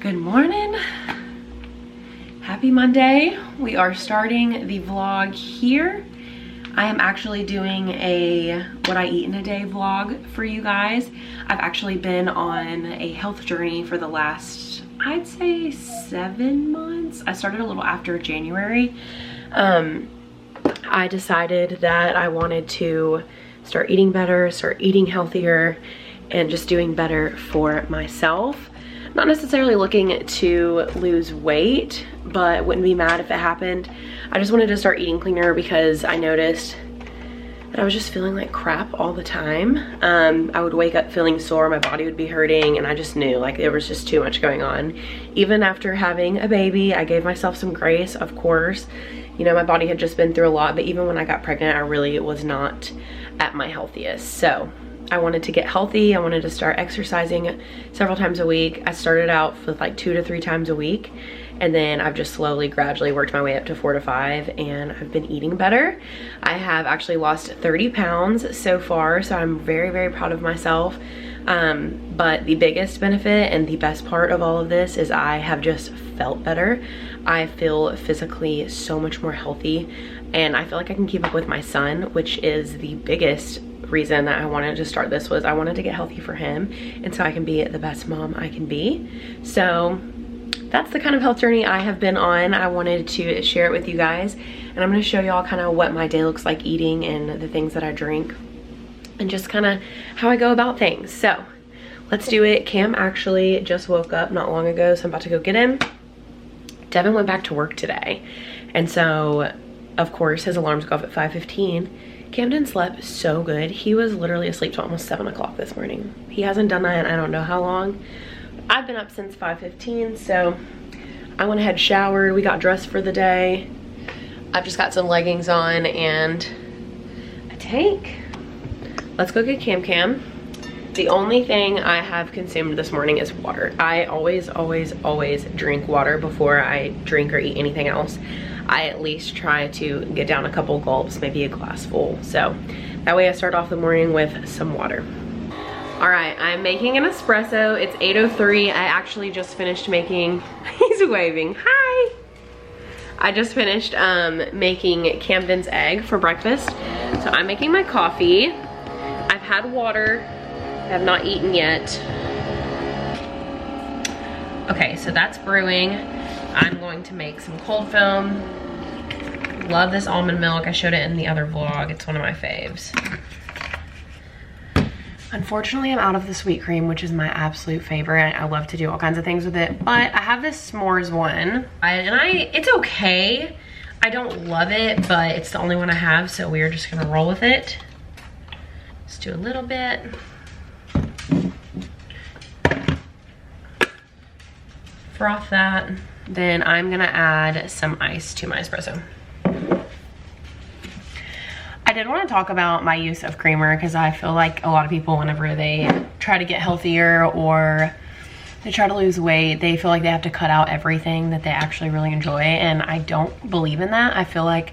Good morning. Happy Monday. We are starting the vlog here. I am actually doing a what I eat in a day vlog for you guys. I've actually been on a health journey for the last, I'd say 7 months. I started a little after January. I decided that I wanted to start eating better, start eating healthier, and just doing better for myself. Not necessarily looking to lose weight, but wouldn't be mad if it happened. I just wanted to start eating cleaner because I noticed that I was just feeling like crap all the time. I would wake up feeling sore, my body would be hurting, and I just knew like there was just too much going on. Even after having a baby, I gave myself some grace, of course. You know, my body had just been through a lot, but even when I got pregnant, I really was not at my healthiest. So I wanted to get healthy. I wanted to start exercising several times a week. I started out with like 2 to 3 times a week, and then I've just slowly, gradually worked my way up to 4 to 5, and I've been eating better. I have actually lost 30 pounds so far, so I'm very, very proud of myself. But the biggest benefit and the best part of all of this is I have just felt better. I feel physically so much more healthy, and I feel like I can keep up with my son, which is the biggest reason that I wanted to start this. Was I wanted to get healthy for him, and so I can be the best mom I can be. So that's the kind of health journey I have been on. I wanted to share it with you guys, and I'm going to show y'all kind of what my day looks like eating and the things that I drink and just kind of how I go about things. So let's do it. Cam actually just woke up not long ago, so I'm about to go get him. Devin went back to work today, and so of course his alarms go off at 5:15. Camden slept so good. He was literally asleep till almost 7 o'clock this morning. He hasn't done that in I don't know how long. I've been up since 5:15, so I went ahead, showered, we got dressed for the day. I've just got some leggings on and a tank. Let's go get Cam. The only thing I have consumed this morning is water. I always drink water before I drink or eat anything else. I at least try to get down a couple gulps, maybe a glass full. So that way I start off the morning with some water. All right, I'm making an espresso. It's 8:03. I actually just finished making, he's waving, hi. I just finished making Camden's egg for breakfast. So I'm making my coffee. I've had water, I have not eaten yet. Okay, so that's brewing. I'm going to make some cold foam. Love this almond milk. I showed it in the other vlog. It's one of my faves. Unfortunately, I'm out of the sweet cream, which is my absolute favorite. I love to do all kinds of things with it, but I have this s'mores one. It's okay. I don't love it, but it's the only one I have, so we're just gonna roll with it. Let's do a little bit. Froth that. Then I'm gonna add some ice to my espresso. I did want to talk about my use of creamer because I feel like a lot of people, whenever they try to get healthier or they try to lose weight, they feel like they have to cut out everything that they actually really enjoy, and I don't believe in that. I feel like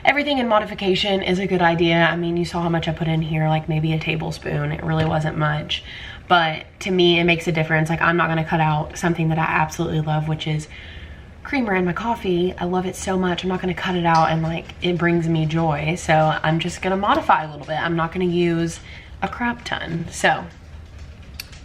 everything in modification is a good idea. I mean, you saw how much I put in here, like maybe a tablespoon. It really wasn't much, but to me it makes a difference. Like, I'm not going to cut out something that I absolutely love, which is creamer in my coffee. I love it so much. I'm not going to cut it out, and like it brings me joy, so I'm just going to modify a little bit. I'm not going to use a crap ton. So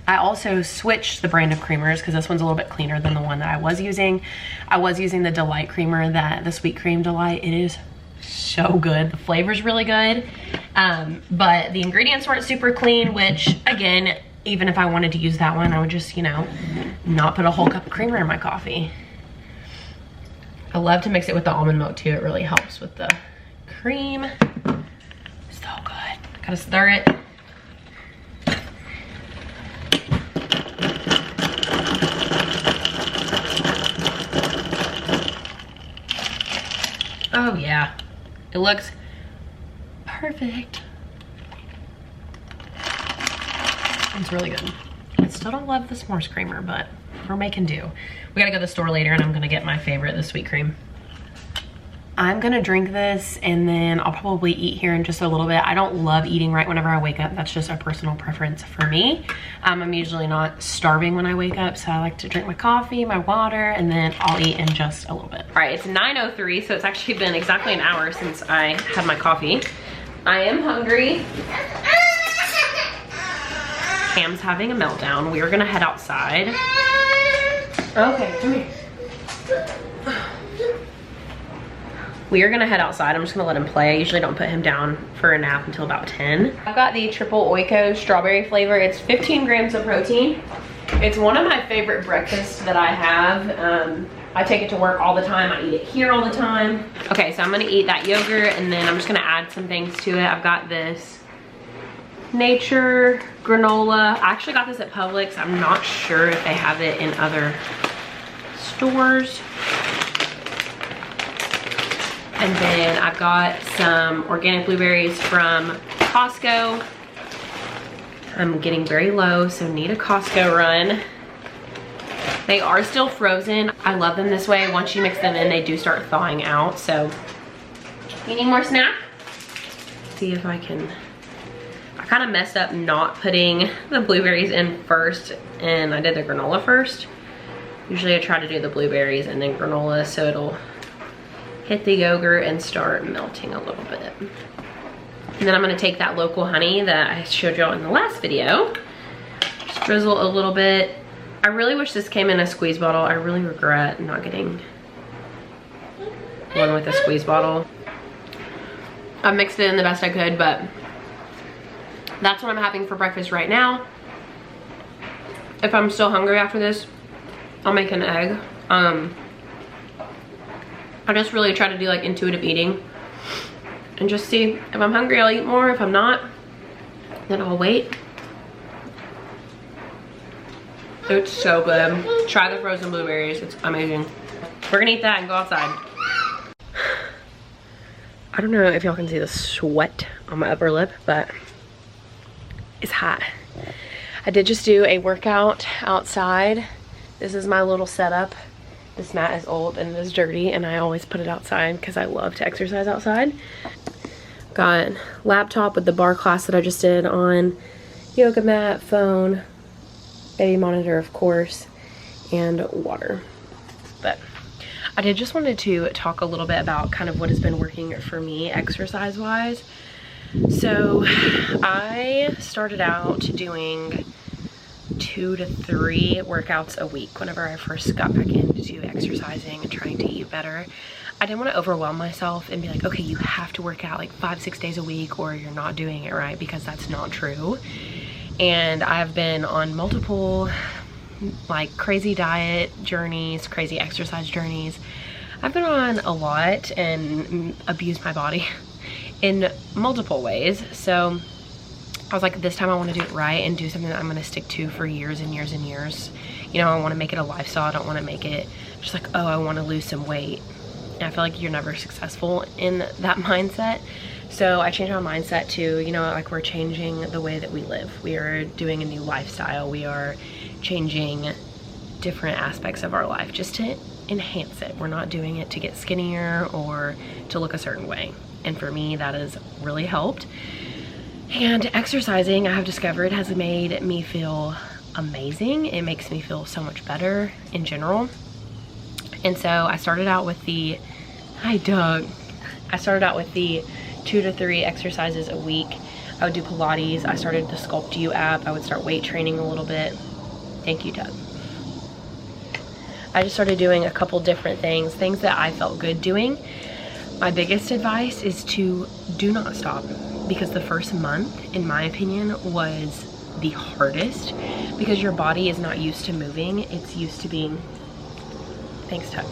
I also switched the brand of creamers because this one's a little bit cleaner than the one that I was using. I was using the Delight creamer, the Sweet Cream Delight. It is so good. The flavor's really good, but the ingredients weren't super clean, which again, even if I wanted to use that one, I would just, you know, not put a whole cup of creamer in my coffee. I love to mix it with the almond milk too. It really helps with the cream. So good. Gotta stir it. Oh yeah, it looks perfect. It's really good. I still don't love the s'mores creamer, but we're making do. We gotta go to the store later, and I'm gonna get my favorite, the sweet cream. I'm gonna drink this and then I'll probably eat here in just a little bit. I don't love eating right whenever I wake up. That's just a personal preference for me. I'm usually not starving when I wake up, so I like to drink my coffee, my water, and then I'll eat in just a little bit. All right, it's 9:03, so it's actually been exactly an hour since I had my coffee. I am hungry. Cam's having a meltdown. We are gonna head outside. Okay, come here. We are gonna head outside. I'm just gonna let him play. I usually don't put him down for a nap until about 10. I've got the triple Oiko strawberry flavor. It's 15 grams of protein. It's one of my favorite breakfasts that I have. I take it to work all the time. I eat it here all the time. Okay, so I'm gonna eat that yogurt and then I'm just gonna add some things to it. I've got this Nature granola. I actually got this at Publix. I'm not sure if they have it in other stores. And then I've got some organic blueberries from Costco. I'm getting very low, so need a Costco run. They are still frozen. I love them this way. Once you mix them in, they do start thawing out. So, you need more snack? See if I can. I kind of messed up not putting the blueberries in first, and I did the granola first. Usually I try to do the blueberries and then granola, so it'll hit the yogurt and start melting a little bit. And then I'm gonna take that local honey that I showed y'all in the last video, just drizzle a little bit. I really wish this came in a squeeze bottle. I really regret not getting one with a squeeze bottle. I mixed it in the best I could, but that's what I'm having for breakfast right now. If I'm still hungry after this, I'll make an egg. I just really try to do like intuitive eating and just see if I'm hungry, I'll eat more. If I'm not, then I'll wait. It's so good. Try the frozen blueberries, it's amazing. We're gonna eat that and go outside. I don't know if y'all can see the sweat on my upper lip, but it's hot. I did just do a workout outside. This is my little setup. This mat is old and it is dirty, and I always put it outside because I love to exercise outside. Got laptop with the bar class that I just did on, yoga mat, phone, baby monitor of course, and water. But I did just wanted to talk a little bit about kind of what has been working for me exercise wise. So I started out doing 2 to 3 workouts a week whenever I first got back into exercising and trying to eat better. I didn't want to overwhelm myself and be like, okay, you have to work out like 5-6 days a week or you're not doing it right, because that's not true. And I've been on multiple like crazy diet journeys, crazy exercise journeys. I've been on a lot and abused my body in multiple ways. So I was like, this time I want to do it right and do something that I'm going to stick to for years and years and years. You know, I want to make it a lifestyle. I don't want to make it just like, oh, I want to lose some weight. And I feel like you're never successful in that mindset. So I changed my mindset to, you know, like we're changing the way that we live. We are doing a new lifestyle. We are changing different aspects of our life just to enhance it. We're not doing it to get skinnier or to look a certain way. And for me, that has really helped. And exercising, I have discovered, has made me feel amazing. It makes me feel so much better in general. And so I started out with the, hi Doug. I started out with the 2 to 3 exercises a week. I would do Pilates. I started the Sculpt U app. I would start weight training a little bit. Thank you, Doug. I just started doing a couple different things that I felt good doing. My biggest advice is to do not stop, because the first month, in my opinion, was the hardest because your body is not used to moving. It's used to being, thanks Tuck,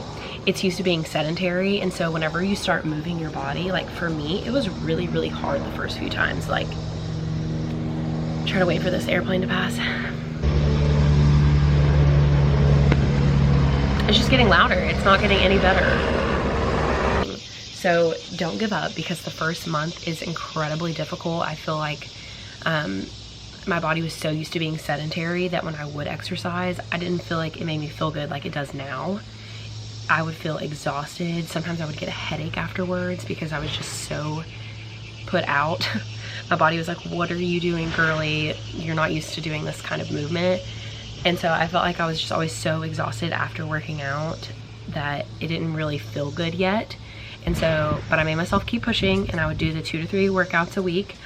it's used to being sedentary. And so whenever you start moving your body, like for me, it was really, really hard the first few times. Like, try to wait for this airplane to pass. It's just getting louder. It's not getting any better. So don't give up, because the first month is incredibly difficult. I feel like my body was so used to being sedentary that when I would exercise, I didn't feel like it made me feel good like it does now. I would feel exhausted. Sometimes I would get a headache afterwards because I was just so put out. My body was like, what are you doing, girly? You're not used to doing this kind of movement. And so I felt like I was just always so exhausted after working out that it didn't really feel good yet. And so, but I made myself keep pushing, and I would do the 2 to 3 workouts a week.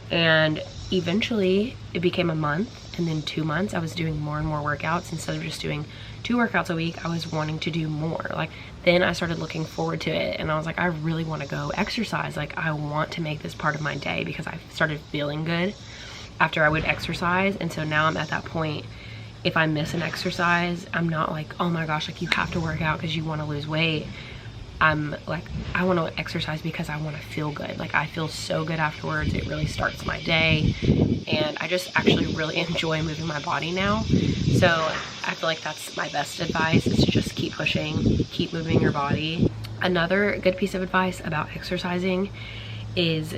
And eventually it became a month, and then 2 months I was doing more and more workouts. Instead of just doing 2 workouts a week, I was wanting to do more. Like, then I started looking forward to it, and I was like, I really want to go exercise. Like, I want to make this part of my day, because I started feeling good after I would exercise. And so now I'm at that point, if I miss an exercise, I'm not like, oh my gosh, like you have to work out because you want to lose weight. I'm like, I want to exercise because I want to feel good. Like, I feel so good afterwards. It really starts my day, and I just actually really enjoy moving my body now. So I feel like that's my best advice, is to just keep pushing, keep moving your body. Another good piece of advice about exercising is,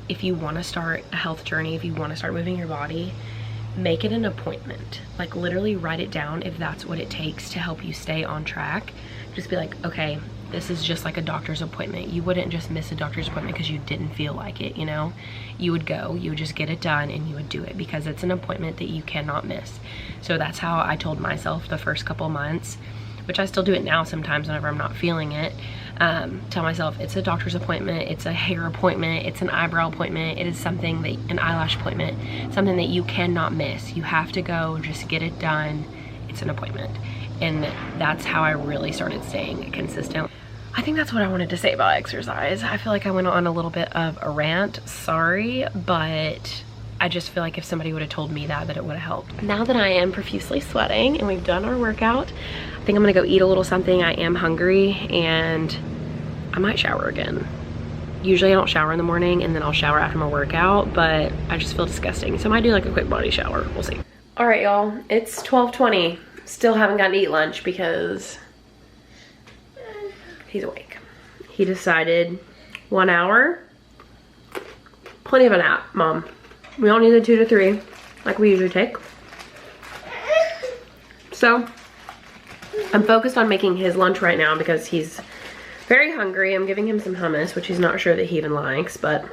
if you want to start a health journey, if you want to start moving your body, make it an appointment. Like, literally write it down if that's what it takes to help you stay on track. Just be like, okay, this is just like a doctor's appointment. You wouldn't just miss a doctor's appointment because you didn't feel like it, you know? You would go, you would just get it done, and you would do it because it's an appointment that you cannot miss. So that's how I told myself the first couple months, which I still do it now sometimes whenever I'm not feeling it. Tell myself it's a doctor's appointment, it's a hair appointment, it's an eyebrow appointment, it is something that, an eyelash appointment, something that you cannot miss. You have to go, just get it done. It's an appointment. And that's how I really started staying consistent. I think that's what I wanted to say about exercise. I feel like I went on a little bit of a rant, sorry, but I just feel like if somebody would have told me that it would have helped. Now that I am profusely sweating and we've done our workout, I think I'm gonna go eat a little something. I am hungry, and I might shower again. Usually I don't shower in the morning, and then I'll shower after my workout, but I just feel disgusting. So I might do like a quick body shower, we'll see. All right, y'all, it's 12:20. Still haven't gotten to eat lunch because he's awake. He decided 1 hour, plenty of a nap, Mom. We don't need the 2 to 3 like we usually take. So I'm focused on making his lunch right now because he's very hungry. I'm giving him some hummus, which he's not sure that he even likes, but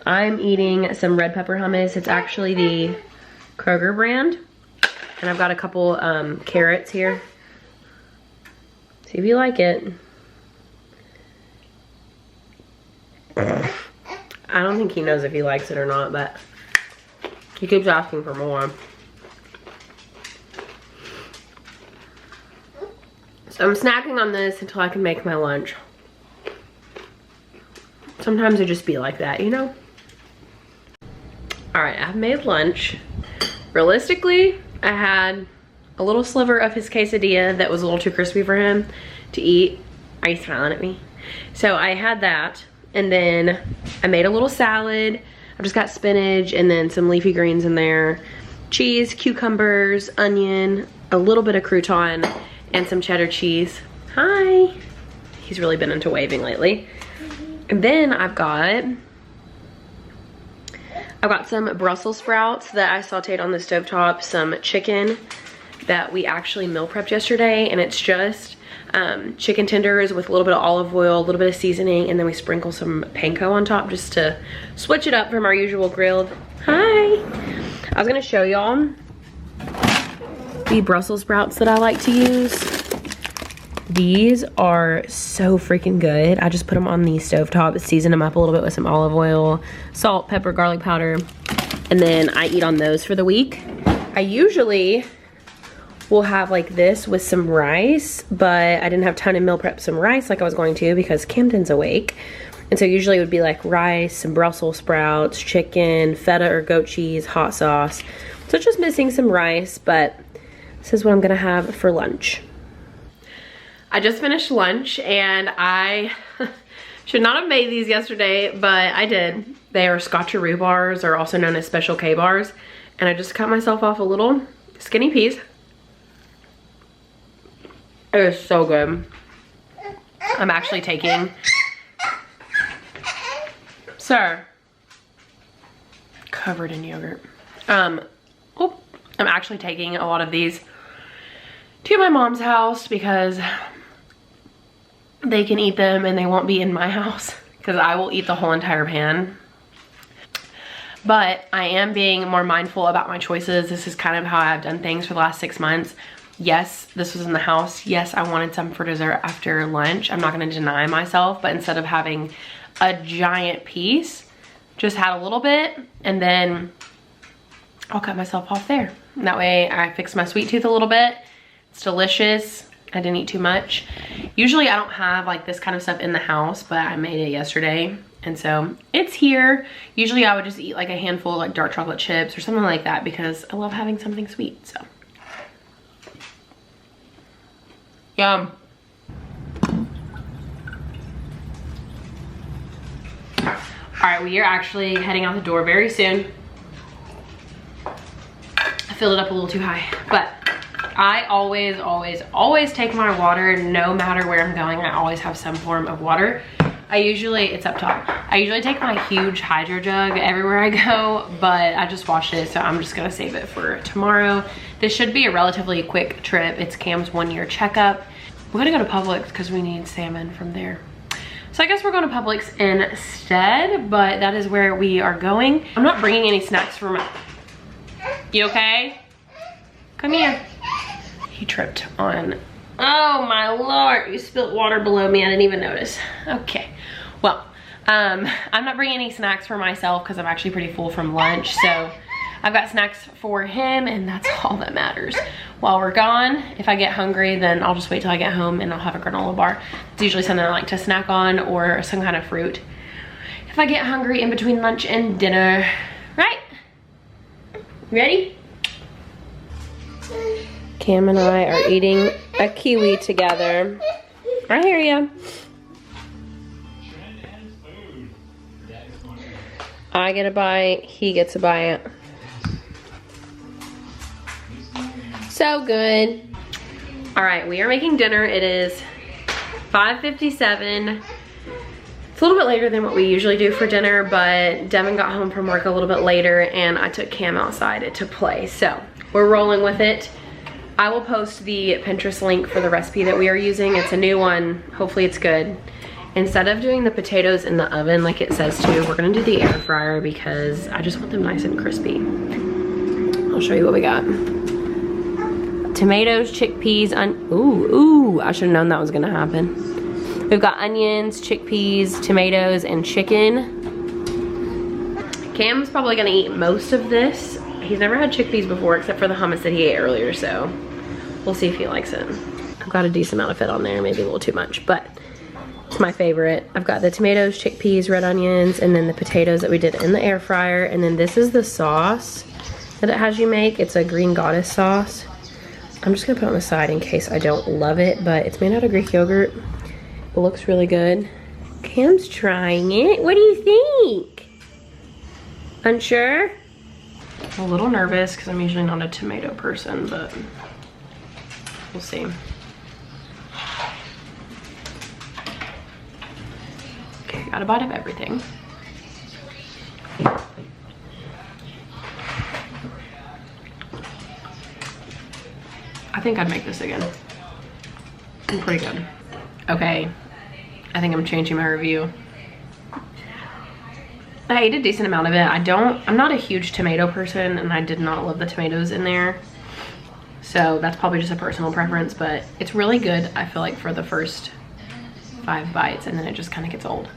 I'm eating some red pepper hummus. It's actually the Kroger brand. And I've got a couple carrots here. See if you like it. I don't think he knows if he likes it or not, but he keeps asking for more. So I'm snacking on this until I can make my lunch. Sometimes it just be like that, you know? All right, I've made lunch. Realistically, I had a little sliver of his quesadilla that was a little too crispy for him to eat. Are you smiling at me? So I had that, and then I made a little salad. I've just got spinach and then some leafy greens in there, cheese, cucumbers, onion, a little bit of crouton, and some cheddar cheese. Hi. He's really been into waving lately. And then I've got some Brussels sprouts that I sauteed on the stovetop, some chicken that we actually meal prepped yesterday, and it's just chicken tenders with a little bit of olive oil, a little bit of seasoning, and then we sprinkle some panko on top just to switch it up from our usual grilled. Hi! I was gonna show y'all the Brussels sprouts that I like to use. These are so freaking good. I just put them on the stovetop, season them up a little bit with some olive oil, salt, pepper, garlic powder, and then I eat on those for the week. I usually will have like this with some rice, but I didn't have time to meal prep some rice like I was going to because Camden's awake. And so usually it would be like rice, some Brussels sprouts, chicken, feta or goat cheese, hot sauce. So it's just missing some rice, but this is what I'm gonna have for lunch. I just finished lunch, and I should not have made these yesterday, but I did. They are Scotcharoo bars, or also known as Special K bars, and I just cut myself off a little skinny piece. It is so good. I'm actually taking, sir, covered in yogurt. I'm actually taking a lot of these to my mom's house because they can eat them and they won't be in my house because I will eat the whole entire pan. But I am being more mindful about my choices. This is kind of how I've done things for the last 6 months. Yes, this was in the house. Yes, I wanted some for dessert after lunch. I'm not gonna deny myself, but instead of having a giant piece, just had a little bit, and then I'll cut myself off there. And that way I fix my sweet tooth a little bit. It's delicious. I didn't eat too much. Usually I don't have like this kind of stuff in the house, but I made it yesterday. And so it's here. Usually I would just eat like a handful of like dark chocolate chips or something like that because I love having something sweet, so. Yum. All right, we are actually heading out the door very soon. I filled it up a little too high, but I always take my water no matter where I'm going. I always have some form of water. It's up top. I usually take my huge hydro jug everywhere I go, but I just washed it, so I'm just gonna save it for tomorrow. This should be a relatively quick trip. It's Cam's 1-year checkup. We're gonna go to Publix because we need salmon from there. So I guess we're going to Publix instead, but that is where we are going. I'm not bringing any snacks for my... You okay? Come here. He tripped on... Oh my Lord, you spilled water below me. I didn't even notice. Okay, well, I'm not bringing any snacks for myself because I'm actually pretty full from lunch. So I've got snacks for him and that's all that matters. While we're gone, if I get hungry, then I'll just wait till I get home and I'll have a granola bar. It's usually something I like to snack on or some kind of fruit. If I get hungry in between lunch and dinner, right? Ready? Cam and I are eating a kiwi together. I hear ya. I get a bite, he gets a bite. So good. All right, we are making dinner. It is 5:57. It's a little bit later than what we usually do for dinner, but Devin got home from work a little bit later and I took Cam outside to play. So we're rolling with it. I will post the Pinterest link for the recipe that we are using. It's a new one. Hopefully it's good. Instead of doing the potatoes in the oven like it says to, we're gonna do the air fryer because I just want them nice and crispy. I'll show you what we got. Tomatoes, chickpeas, ooh, I should have known that was gonna happen. We've got onions, chickpeas, tomatoes, and chicken. Cam's probably gonna eat most of this. He's never had chickpeas before except for the hummus that he ate earlier, so we'll see if he likes it. I've got a decent amount of it on there, maybe a little too much, but it's my favorite. I've got the tomatoes, chickpeas, red onions, and then the potatoes that we did in the air fryer. And then this is the sauce that it has you make. It's a green goddess sauce. I'm just gonna put it on the side in case I don't love it, but it's made out of Greek yogurt. It looks really good. Cam's trying it. What do you think? Unsure? I'm a little nervous because I'm usually not a tomato person, but we'll see. Okay, got a bite of everything. I think I'd make this again. It's pretty good. Okay, I think I'm changing my review. I ate a decent amount of it. I'm not a huge tomato person and I did not love the tomatoes in there. So that's probably just a personal preference, but it's really good, I feel like, for the first 5 bites and then it just kind of gets old.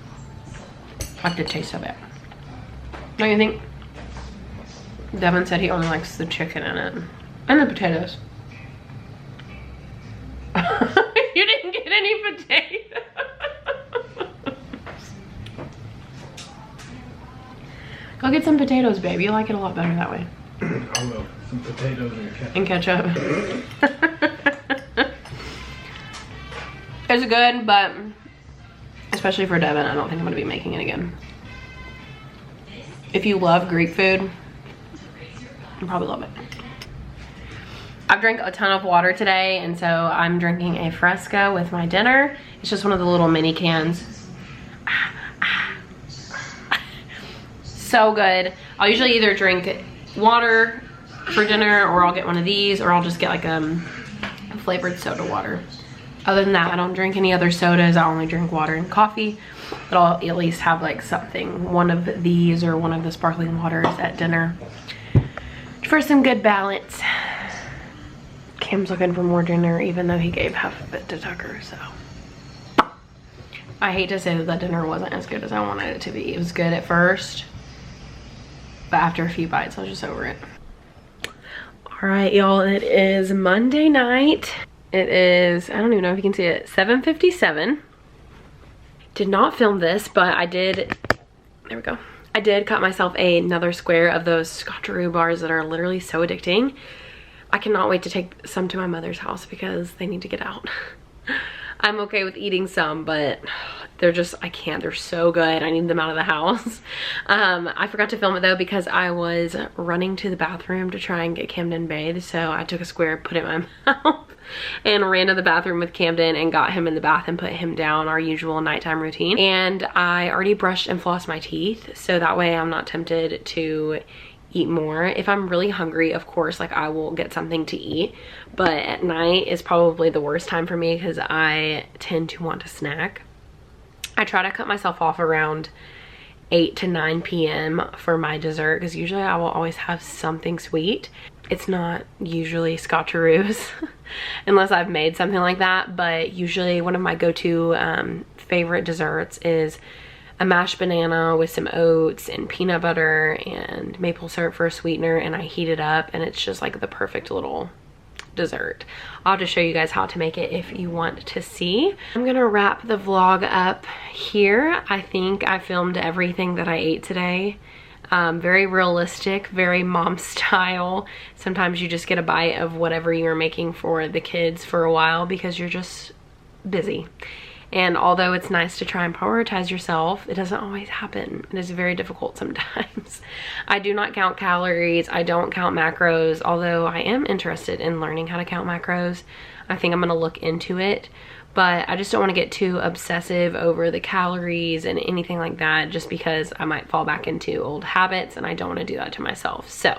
I like the taste of it. Don't you think? Devin said he only likes the chicken in it. And the potatoes. You didn't get any potatoes. Go get some potatoes, babe. You like it a lot better that way. I will. Some potatoes and ketchup. It's good, but especially for Devin, I don't think I'm gonna be making it again. If you love Greek food, you probably love it. I've drank a ton of water today, and so I'm drinking a Fresca with my dinner. It's just one of the little mini cans. So good. I'll usually either drink water for dinner, or I'll get one of these, or I'll just get like flavored soda water. Other than that, I don't drink any other sodas. I only drink water and coffee. But I'll at least have like something, one of these or one of the sparkling waters at dinner for some good balance. Cam's looking for more dinner even though he gave half of it to Tucker, so. I hate to say that the dinner wasn't as good as I wanted it to be. It was good at first, but after a few bites, I was just over it. All right, y'all, it is Monday night. It is, I don't even know if you can see it, 7:57. Did not film this, but I did, there we go. I did cut myself another square of those Scotcharoo bars that are literally so addicting. I cannot wait to take some to my mother's house because they need to get out. I'm okay with eating some, but they're just, I can't, they're so good. I need them out of the house. I forgot to film it though because I was running to the bathroom to try and get Camden bathed. So I took a square, put it in my mouth and ran to the bathroom with Camden and got him in the bath and put him down, our usual nighttime routine. And I already brushed and flossed my teeth, so that way I'm not tempted to eat more. If I'm really hungry, of course, like I will get something to eat, but at night is probably the worst time for me because I tend to want to snack. I try to cut myself off around 8 to 9 p.m. for my dessert because usually I will always have something sweet. It's not usually Scotcharoos unless I've made something like that, but usually one of my go-to favorite desserts is a mashed banana with some oats and peanut butter and maple syrup for a sweetener, and I heat it up and it's just like the perfect little dessert. I'll just show you guys how to make it if you want to see. I'm gonna wrap the vlog up here. I think I filmed everything that I ate today. Very realistic, very mom style. Sometimes you just get a bite of whatever you're making for the kids for a while because you're just busy. And although it's nice to try and prioritize yourself, it doesn't always happen. It is very difficult sometimes. I do not count calories. I don't count macros, although I am interested in learning how to count macros. I think I'm gonna look into it, but I just don't wanna get too obsessive over the calories and anything like that just because I might fall back into old habits and I don't wanna do that to myself. So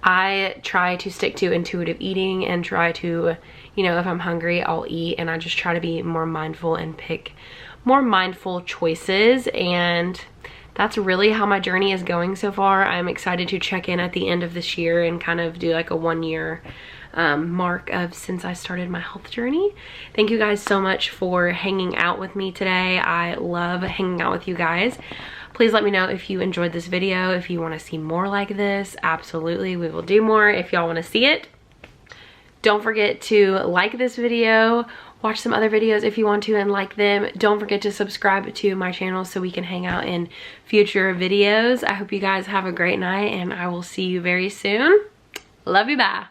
I try to stick to intuitive eating and try to, you know, if I'm hungry, I'll eat, and I just try to be more mindful and pick more mindful choices. And that's really how my journey is going so far. I'm excited to check in at the end of this year and kind of do like a 1 year mark of since I started my health journey. Thank you guys so much for hanging out with me today. I love hanging out with you guys. Please let me know if you enjoyed this video. If you want to see more like this, absolutely, we will do more if y'all want to see it. Don't forget to like this video, watch some other videos if you want to and like them. Don't forget to subscribe to my channel so we can hang out in future videos. I hope you guys have a great night and I will see you very soon. Love you, bye.